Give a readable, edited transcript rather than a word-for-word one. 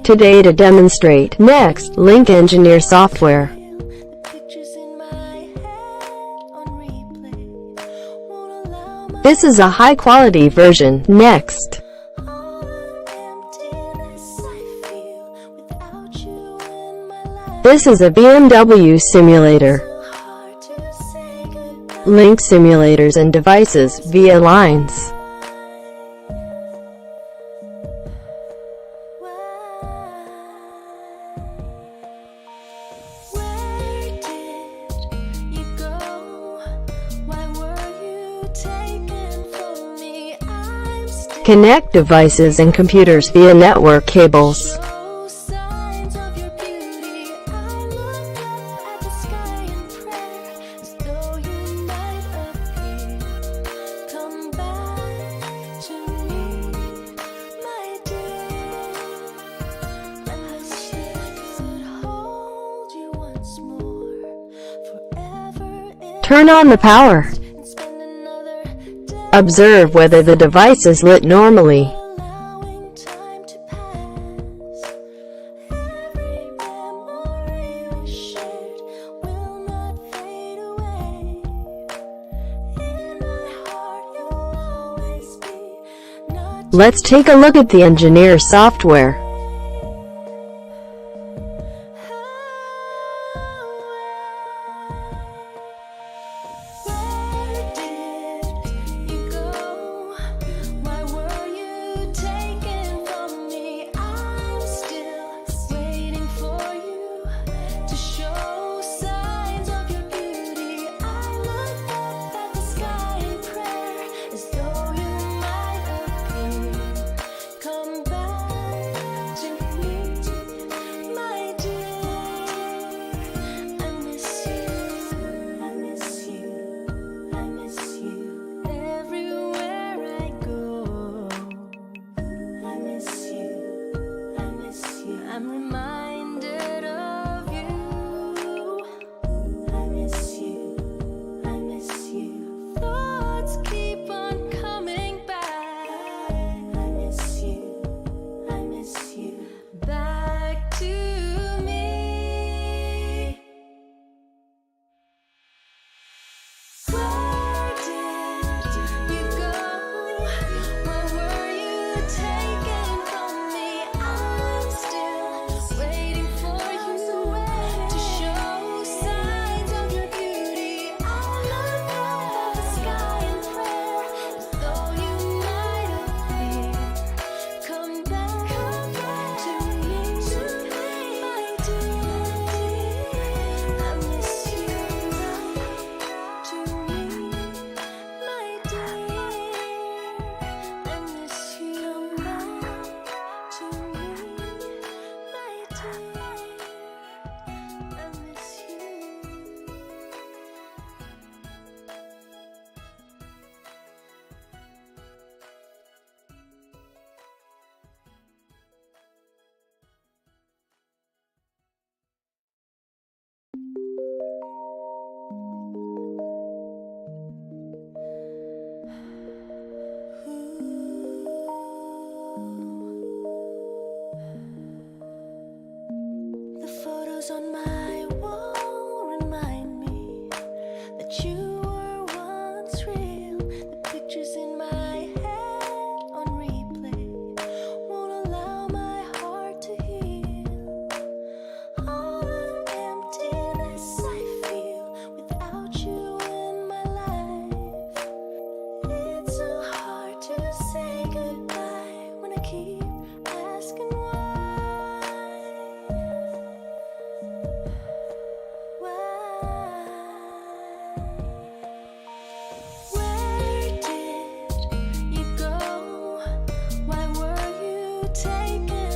Today to demonstrate Next Link Engineer software. This is a high-quality version, Next. This is a BMW simulator. Link simulators and devices via lines. Connect devices and computers via network cables. Turn on the power. Observe whether the device is lit normally. Let's take a look at the engineer software. I'm reminded of you. I miss you. I miss you. Thoughts keep on coming back. I miss you. I miss you. Back to me. Where did you go? Where were you taken from me? I'm still waiting for you to show signs of your beauty. I look up at the sky in prayer, as though you might appear. Come back to me, my dear. I miss you. To me, my dear. I miss you. Come back to me, my dear. I miss you. The photos on my wall remind me that you were once real. The pictures in my head on replay won't allow my heart to heal. All the emptiness I feel without you in my life. It's so hard to say goodbye when I keep asking why. Where did you go? Why were you taken